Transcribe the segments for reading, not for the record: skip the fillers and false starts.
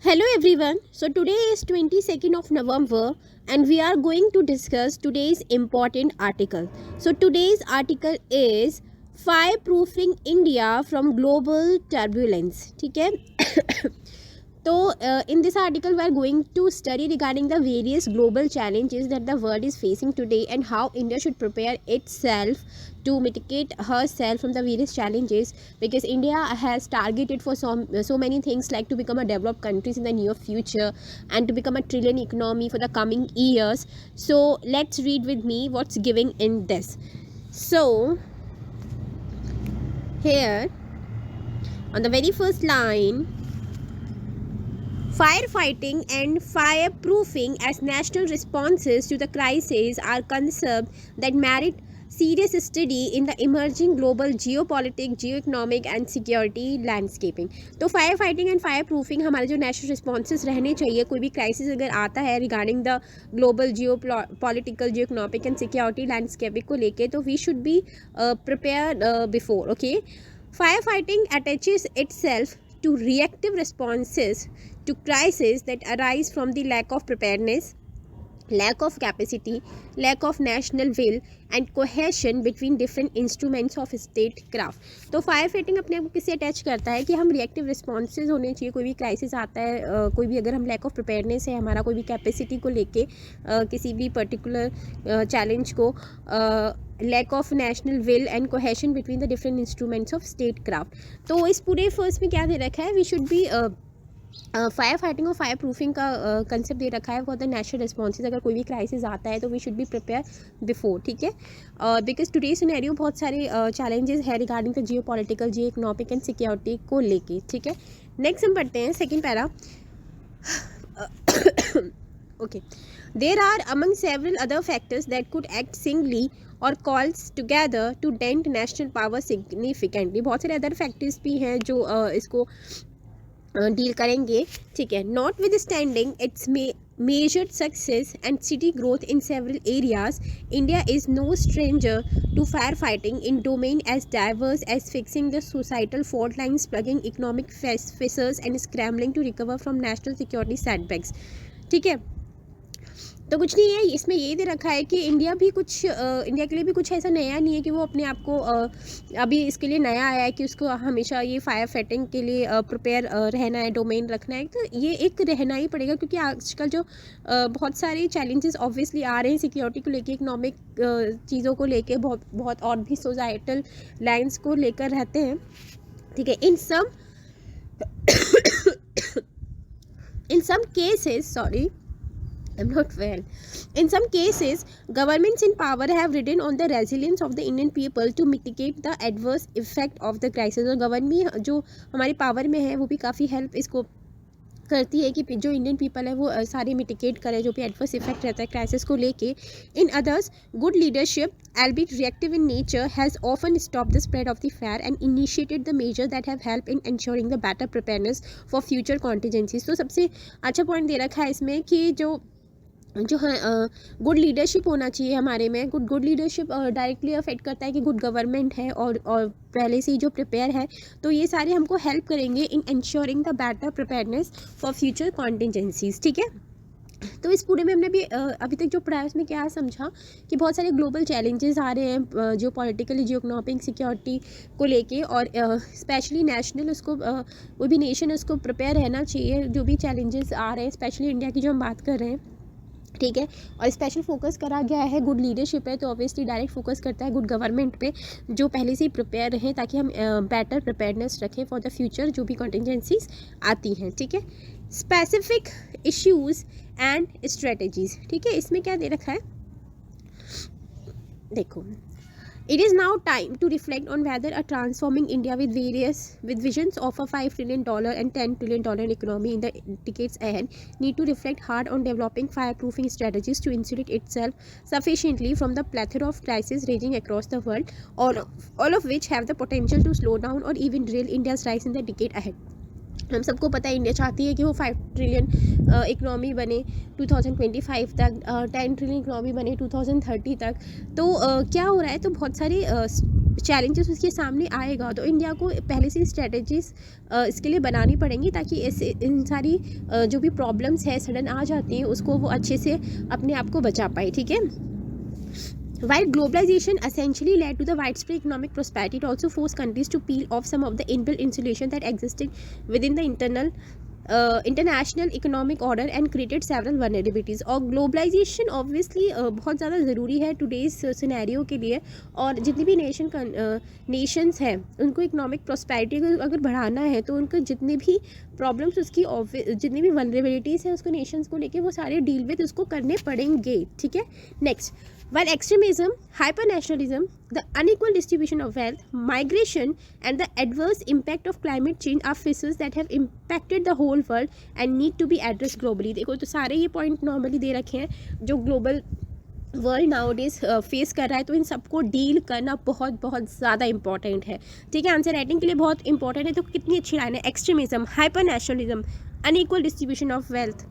Hello everyone. So today is 22nd of November and we are going to discuss today's important article. So today's article is Fireproofing India from Global Turbulence. ठीक है. So in this article we are going to study regarding the various global challenges that the world is facing today and how India should prepare itself to mitigate herself from the various challenges, because India has targeted for so many things, like to become a developed country in the near future and to become a trillion economy for the coming years. So let's read with me what's given in this. So here on the very first line, firefighting and fireproofing as national responses to the crisis are concepts that merit serious study in the emerging global geopolitics, geoeconomic and security landscaping. तो fire fighting and fire proofing हमारे जो national responses रहने चाहिए कोई भी crisis अगर आता है regarding the global geopolitical geoeconomic and security landscaping को लेके, तो we should be prepare before. Okay, firefighting attaches itself to reactive responses to crises that arise from the lack of preparedness, lack of capacity, lack of national will and cohesion between different instruments of statecraft. तो fire fighting अपने आप को किससे attach करता है कि हम reactive responses होने चाहिए. कोई भी क्राइसिस आता है, कोई भी अगर हम लैक ऑफ प्रिपेयरनेस है हमारा कोई भी कैपेसिटी को लेके किसी भी पर्टिकुलर चैलेंज को, lack of national will and cohesion between the different instruments of statecraft. तो इस पूरे फर्स्ट में क्या दे रखा है, we should be firefighting और फायर प्रूफिंग का कंसेप्ट दे रखा है फॉर द नेशनल रिस्पॉन्सेज. अगर कोई भी क्राइसिस आता है तो we should be prepare before. ठीक है, बिकॉज टुडे सिनेरियो बहुत सारे चैलेंजेस है regarding the geopolitical, geoeconomic and security को लेके. ठीक है, नेक्स्ट हम पढ़ते हैं second para. Okay, there are among several other factors that could act singly or calls together to dent national power significantly. बहुत सारे अदर फैक्टर्स भी हैं जो इसको डील करेंगे. ठीक है, not with standing it's measured success and city growth in several areas, India is no stranger to firefighting in domain as diverse as fixing the societal fault lines, plugging economic fissures and scrambling to recover from national security setbacks. ठीक है, तो कुछ नहीं है इसमें ये दे रखा है कि इंडिया के लिए भी कुछ ऐसा नया नहीं है कि वो अपने आप को अभी इसके लिए नया आया है कि उसको हमेशा ये फायर फाइटिंग के लिए प्रिपेयर रहना है, डोमेन रखना है. तो ये एक रहना ही पड़ेगा क्योंकि आजकल जो बहुत सारे चैलेंजेस ऑब्वियसली आ रहे हैं सिक्योरिटी को लेके, इकोनॉमिक चीज़ों को लेके, बहुत और भी सोसाइटल लाइन्स को लेकर रहते हैं. ठीक है, in some cases, sorry, I'm not well. In some cases, governments in power have ridden on the resilience of the Indian people to mitigate the adverse effect of the crisis. और government जो हमारी power में है वो भी काफ़ी help इसको करती है कि जो इंडियन पीपल है वो सारे मिटिगेट करे जो भी एडवर्स इफेक्ट रहता है क्राइसिस को लेके. In others, good leadership albeit reactive in nature has often stopped the spread of the fire and initiated the measures that have helped in ensuring the better preparedness for future contingencies. तो सबसे अच्छा point दे रखा है इसमें कि जो good leadership होना चाहिए हमारे में. गुड लीडरशिप डायरेक्टली अफेक्ट करता है कि गुड गवर्नमेंट है और पहले से ही जो प्रिपेयर है, तो ये सारे हमको हेल्प करेंगे in ensuring the better preparedness for future contingencies. ठीक है, तो इस पूरे में हमने भी अभी तक जो पढ़ा है उसमें क्या समझा कि बहुत सारे ग्लोबल चैलेंजेस आ रहे हैं जो पॉलिटिकली, जियो इकोनॉमिक, सिक्योरिटी को लेके, और स्पेशली नेशनल उसको कोई भी नेशन उसको प्रिपेयर रहना चाहिए जो भी चैलेंजेस आ रहे हैं, स्पेशली इंडिया की जो हम बात कर रहे हैं. ठीक है, और स्पेशल फोकस करा गया है गुड लीडरशिप है, तो ऑब्वियसली डायरेक्ट फोकस करता है गुड गवर्नमेंट पे जो पहले से ही प्रिपेयर रहें ताकि हम बेटर प्रिपेयरनेस रखें फॉर द फ्यूचर जो भी कॉन्टिजेंसीज आती हैं. ठीक है, स्पेसिफिक इश्यूज एंड स्ट्रेटजीज. ठीक है, इसमें क्या दे रखा है देखो. It is now time to reflect on whether a transforming India with visions of a $5 trillion and $10 trillion economy in the decades ahead need to reflect hard on developing fireproofing strategies to insulate itself sufficiently from the plethora of crises raging across the world, all of which have the potential to slow down or even derail India's rise in the decade ahead. हम सबको पता है India चाहती है कि वो 5 trillion economy बने 2025 तक, 10 ट्रिलियन इकनॉमी बने 2030 तक. तो क्या हो रहा है, तो बहुत सारे चैलेंजेस उसके सामने आएगा तो इंडिया को पहले से स्ट्रेटजीज इसके लिए बनानी पड़ेंगी, ताकि ऐसे इन सारी जो भी प्रॉब्लम्स है सडन आ जाती हैं उसको वो अच्छे से अपने आप को बचा पाए, ठीक है। While globalization essentially led to the widespread economic prosperity, it also forced countries to peel off some of the inbuilt insulation that existed within the international economic order and created several vulnerabilities. और globalisation obviously बहुत ज़्यादा ज़रूरी है today's scenario के लिए, और जितनी भी नेशंस हैं उनको इकोनॉमिक प्रॉस्पेरिटी अगर बढ़ाना है तो उनको जितने भी प्रॉब्लम्स उसकी जितनी भी वनरेबिलिटीज़ हैं उसको नेशंस को लेके वो सारे डील विद उसको करने पड़ेंगे, ठीक है। Next, while extremism, hypernationalism, the unequal distribution of wealth, migration, and the adverse impact of climate change are forces that have impacted the whole world and need to be addressed globally. देखो तो सारे ये point normally दे रखे हैं जो global world nowadays face कर रहा है, तो इन सबको डील करना बहुत बहुत ज़्यादा इंपॉर्टेंट है, ठीक है। आंसर राइटिंग के लिए बहुत इंपॉर्टेंट है। तो कितनी अच्छी लाइन है, extremism, hyper nationalism, unequal distribution of wealth,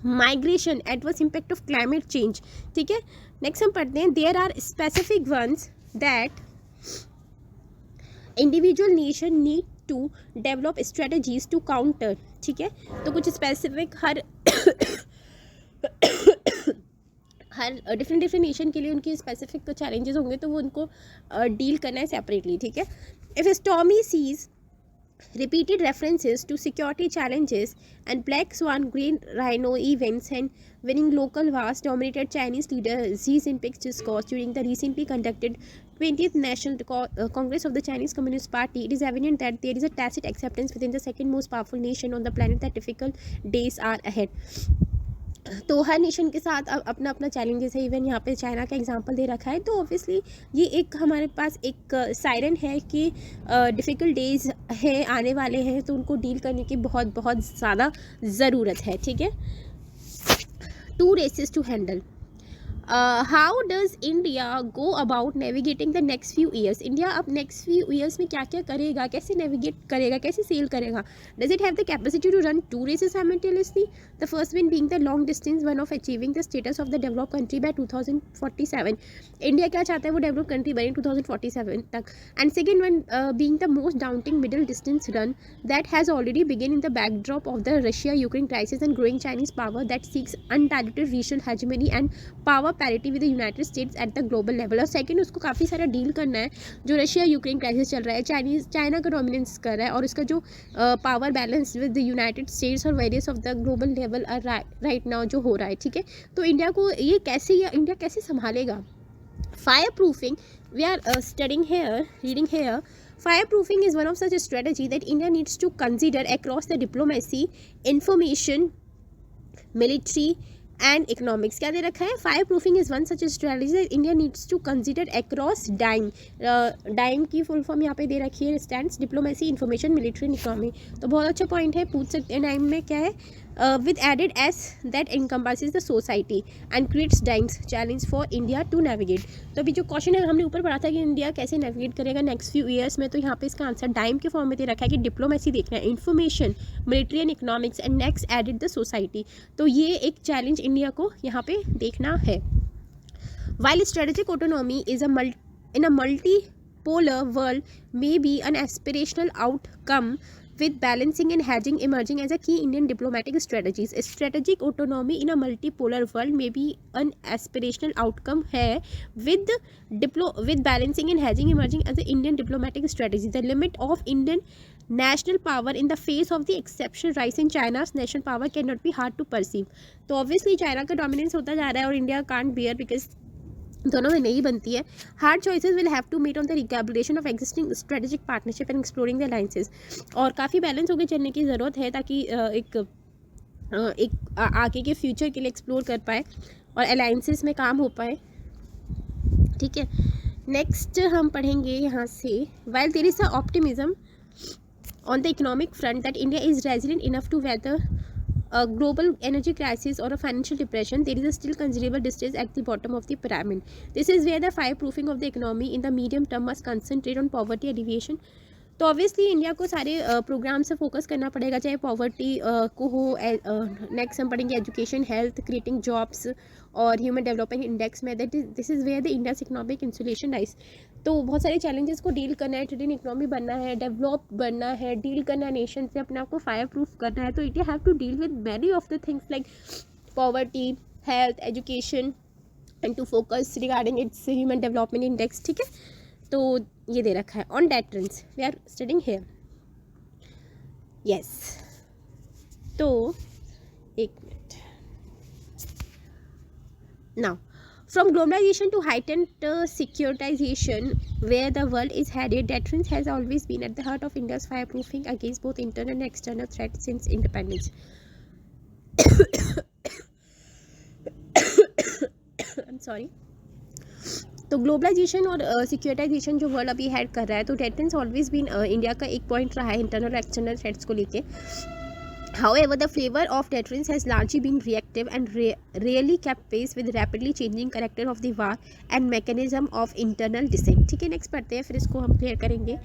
migration, adverse impact of climate change, ठीक है। नेक्स्ट हम पढ़ते हैं, there are specific ones that individual nation need to develop strategies to counter, ठीक है। तो कुछ स्पेसिफिक हर डिफरेंट नेशन के लिए उनकी स्पेसिफिक चैलेंजेस होंगे तो वो उनको डील करना है सेपरेटली, ठीक है। If stormy seas, repeated references to security challenges, and black swan green rhino events and winning local wars dominated Chinese leader Xi Jinping's discourse during the recently conducted 20th National Congress of the Chinese Communist Party. It is evident that there is a tacit acceptance within the second most powerful nation on the planet that difficult days are ahead. तो हर nation के साथ अपना अपना challenges है। Even यहाँ पे China का example दे रखा है, तो ऑब्वियसली ये एक हमारे पास एक सायरन है कि डिफ़िकल्ट डेज है आने वाले हैं, तो उनको डील करने की बहुत बहुत ज़्यादा ज़रूरत है, ठीक है। Two races to handle, how does India go about navigating the next few years. India अब नेक्स्ट फ्यू ईयर्स में क्या क्या करेगा, कैसे नेविगेट करेगा, कैसे सेल करेगा। Does it have the capacity to run two races simultaneously, the first one being the long distance one of achieving the status of the develop country by 2047। India क्या चाहता है, वो डेवलप कंट्री बने 2047 तक। And second one being the most daunting middle distance run that has already begin in the backdrop of the Russia Ukraine crisis and growing Chinese power that seeks undiluted regional hegemony and power parity with the United states at the global level. और second, उसको काफ़ी सारा deal करना है जो Russia Ukraine crisis चल रहा है, चाइना का डोमिनेंस कर रहा है, और उसका जो power balance with the United States और various of the global level right now जो हो रहा है, ठीक है। तो इंडिया को ये इंडिया कैसे संभालेगा। Fire proofing, we are studying here, reading here, fireproofing is one of such a strategy that India needs to consider across the diplomacy, information, military and economics. क्या दे रखा है, fire proofing is one such strategy that India needs to consider across DIME. DIME की full form यहाँ पे दे रखी है, stands diplomacy, information, military and economy. तो बहुत अच्छा पॉइंट है, पूछ सकते हैं डाइम में क्या है, with added S that encompasses the society and creates times challenge for India to navigate। तो अभी जो क्वेश्चन है हमने ऊपर पढ़ा था कि इंडिया कैसे नेविगेट करेगा नेक्स्ट फ्यू ईयर्स में, तो यहाँ पे इसका आंसर डाइम के फॉर्म में दे रखा है कि डिप्लोमेसी देखना है, information, military and economics and next added the society. तो ये एक चैलेंज इंडिया को यहाँ पे देखना है। While strategic autonomy is in a multipolar world may be an aspirational outcome, with balancing and hedging emerging as a key Indian diplomatic strategies. Strategic autonomy in a multipolar world may be an aspirational outcome है, with balancing and hedging emerging as a Indian diplomatic strategy. The limit of Indian national power in the face of the exceptional rise in China's national power cannot be hard to perceive. तो obviously China का dominance होता जा रहा है और India can't bear because दोनों में नहीं बनती है। Hard choices will have to meet on the recalibration of existing strategic partnership and exploring the alliances. और काफ़ी बैलेंस होकर चलने की ज़रूरत है ताकि एक आगे के फ्यूचर के लिए एक्सप्लोर कर पाए और अलायंसेस में काम हो पाए, ठीक है। नेक्स्ट हम पढ़ेंगे यहाँ से, while there is a optimism on the economic front that India is resilient enough to weather a global energy crisis or a financial depression, there is a still considerable distance at the bottom of the pyramid. This is where the fireproofing of the economy in the medium term must concentrate on poverty alleviation. तो obviously India को सारे programme से focus करना पड़ेगा, चाहे poverty को हो। Next हम पढ़ेंगे एजुकेशन, हेल्थ, क्रिएटिंग जॉब्स और ह्यूमन डेवलपमेंट इंडेक्स में, that this is where the India's economic insulation rise. तो बहुत सारे चैलेंजेस को डील करना है, ट्रेडिंग इकोनॉमी बनना है, डेवलप बनना है, डील करना है नेशन से, अपने आप को फायर प्रूफ करना है, तो India have to deal with many of the things like poverty, health, education and to focus regarding its human development index. ठीक है, तो ये दे रखा है on deterrence, we are studying here. Yes, तो एक minute. Now from globalization to heightened securitization, where the world is headed, deterrence has always been at the heart of India's fireproofing against both internal and external threats since independence. I'm sorry. तो globalisation और securitisation जो world अभी head कर रहा है, तो deterrence always been India का एक पॉइंट रहा है इंटरनल और एक्सटर्नल थ्रेट्स को लेके। However, the flavor of deterrence has largely been reactive and rarely kept pace with rapidly changing character of the war and mechanism of internal dissent. ठीक है, next पढ़ते हैं, फिर इसको हम क्लियर करेंगे।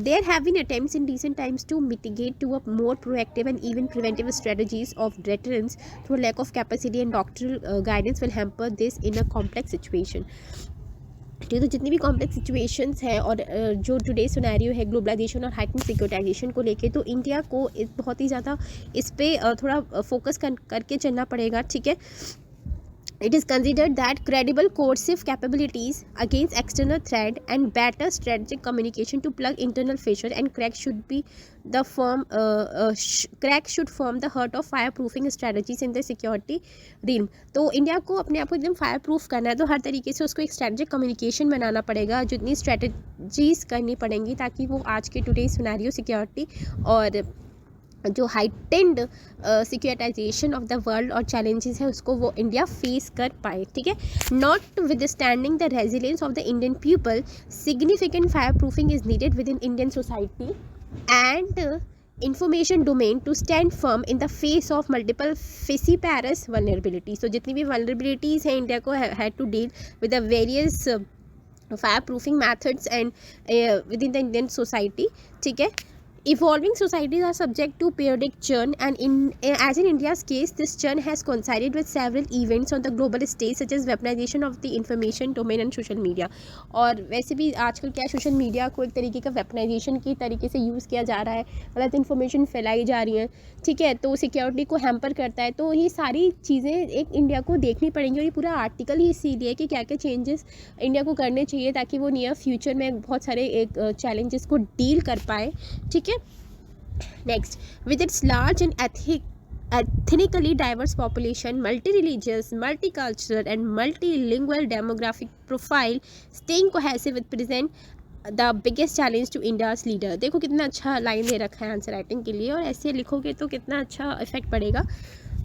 There have been attempts in recent times to mitigate to a more proactive and even preventive strategies of deterrence through lack of capacity and doctoral guidance will hamper this in a complex situation. ठीक है, तो जितनी भी complex situations हैं और जो today scenario है globalisation और हाइटन सिक्योरिटाइजेशन को लेके, तो इंडिया को बहुत ही ज़्यादा इस पर थोड़ा फोकस करके चलना पड़ेगा। ठीक है, it is considered that credible coercive capabilities against external threat and better strategic communication to plug internal fissures and cracks should be the cracks should form the heart of fireproofing strategies in the security realm. तो India को अपने आप को एकदम fire proof करना है, तो हर तरीके से उसको एक स्ट्रेटजिक कम्युनिकेशन बनाना पड़ेगा, जितनी स्ट्रेटजीज करनी पड़ेंगी ताकि वो आज के टुडे सिनेरियो सिक्योरिटी और जो heightened securitisation of the world और चैलेंजेस है उसको वो इंडिया फेस कर पाए। ठीक है, notwithstanding the resilience of the Indian people, significant fire proofing is needed within Indian society and information domain to stand firm in the face of multiple falciparous vulnerabilities. So जितनी भी vulnerabilities हैं India को had to deal with the various fireproofing methods and within the Indian society. ठीक है, evolving societies are subject to periodic churn and as in India's case, this churn has coincided with several events on the global stage such as weaponization of the information domain and social media. और वैसे भी आजकल क्या social media को एक तरीके का weaponisation की तरीके से यूज़ किया जा रहा है, गलत इन्फॉर्मेशन फैलाई जा रही है। ठीक है, तो सिक्योरिटी को हैम्पर करता है, तो ये सारी चीज़ें एक इंडिया को देखनी पड़ेंगी और ये पूरा आर्टिकल ही इसीलिए कि क्या क्या चेंजेस इंडिया को करने चाहिए ताकि वो नियर फ्यूचर में बहुत सारे एक चैलेंजेस को डील कर पाए। ठीक है, next, with its large and ethnically diverse population, multi-religious, multicultural and multilingual demographic profile, staying cohesive with present the biggest challenge to India's leader. देखो कितना अच्छा लाइन दे रखा है आंसर राइटिंग के लिए, और ऐसे लिखोगे तो कितना अच्छा इफेक्ट पड़ेगा।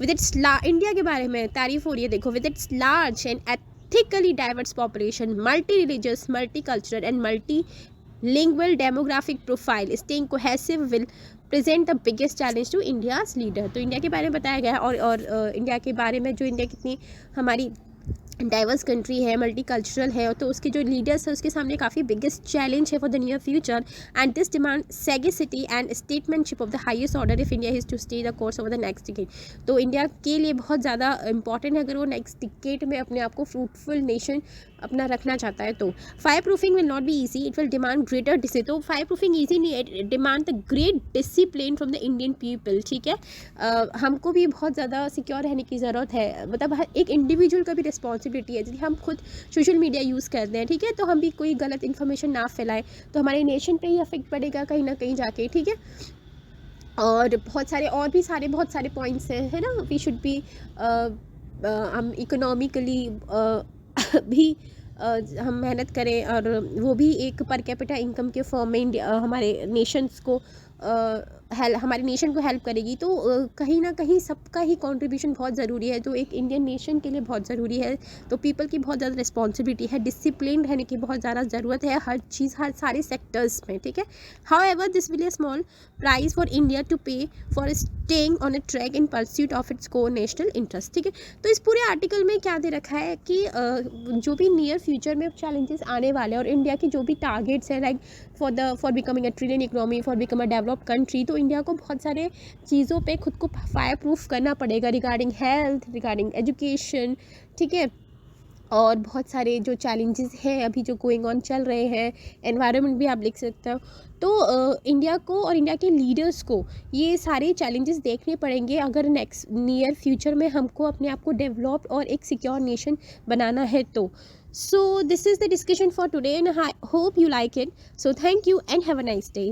विद इट्स इंडिया के बारे में तारीफ हो रही है, देखो, with its large and ethically diverse population, multi-religious, multicultural and multilingual demographic profile, staying cohesive will present the biggest challenge to India's leader. तो इंडिया के बारे में बताया गया है और इंडिया के बारे में जो इंडिया कितनी हमारी डाइवर्स कंट्री है, मल्टीकल्चरल है, तो उसके जो लीडर्स है उसके सामने काफ़ी बिगेस्ट चैलेंज है for the near future and this demand sagacity and statesmanship of the highest order if India is to stay the course over the next decade. तो इंडिया के लिए बहुत ज़्यादा इंपॉर्टेंट है अगर वो नेक्स्ट डिकेड में अपने आप को फ्रूटफुल नेशन अपना रखना चाहता है। तो fire proofing will not be easy, it will demand greater discipline. तो फायर प्रूफिंग ईजी नहीं है, demand the great discipline from the Indian people. ठीक है, हमको भी बहुत ज़्यादा सिक्योर रहने की ज़रूरत है, मतलब एक इंडिविजुअल का भी रिस्पॉन्सिबिलिटी है। यदि हम खुद सोशल मीडिया यूज़ करते हैं, ठीक है, तो हम भी कोई गलत इन्फॉर्मेशन ना फैलाएं, तो हमारे नेशन पे ही अफेक्ट पड़ेगा कहीं ना कहीं जाके। ठीक है, और बहुत सारे पॉइंट्स हैं, है ना। वी शुड बी हम इकोनॉमिकली भी हम मेहनत करें, और वो भी एक पर कैपिटा इनकम के फॉर्म में हमारे नेशंस को हमारे नेशन को हेल्प करेगी। तो कहीं ना कहीं सबका ही कंट्रीब्यूशन बहुत ज़रूरी है, तो एक इंडियन नेशन के लिए बहुत ज़रूरी है। तो पीपल की बहुत ज़्यादा रिस्पॉन्सिबिलिटी है, डिसिप्लिन रहने की बहुत ज़्यादा ज़रूरत है हर चीज़, हर सारे सेक्टर्स में। ठीक है, however this will a small price for India to pay for staying on a track in pursuit of its core national interest. ठीक है, तो इस पूरे आर्टिकल में क्या दे रखा है कि जो भी नियर फ्यूचर में चैलेंजेस आने वाले हैं और इंडिया की जो भी टारगेट्स हैं, like for becoming a trillion economy, for become a developed country, तो इंडिया को बहुत सारे चीज़ों पे खुद को फायर प्रूफ करना पड़ेगा रिगार्डिंग हेल्थ, रिगार्डिंग एजुकेशन। ठीक है, और बहुत सारे जो चैलेंजेस हैं अभी जो गोइंग ऑन चल रहे हैं, एनवायरनमेंट भी आप लिख सकते हो। तो इंडिया को और इंडिया के लीडर्स को ये सारे चैलेंजेस देखने पड़ेंगे अगर नेक्स्ट नियर फ्यूचर में हमको अपने आप को डेवलप्ड और एक सिक्योर नेशन बनाना है तो। So this is the discussion for today and I hope you like it. So thank you and have a nice day.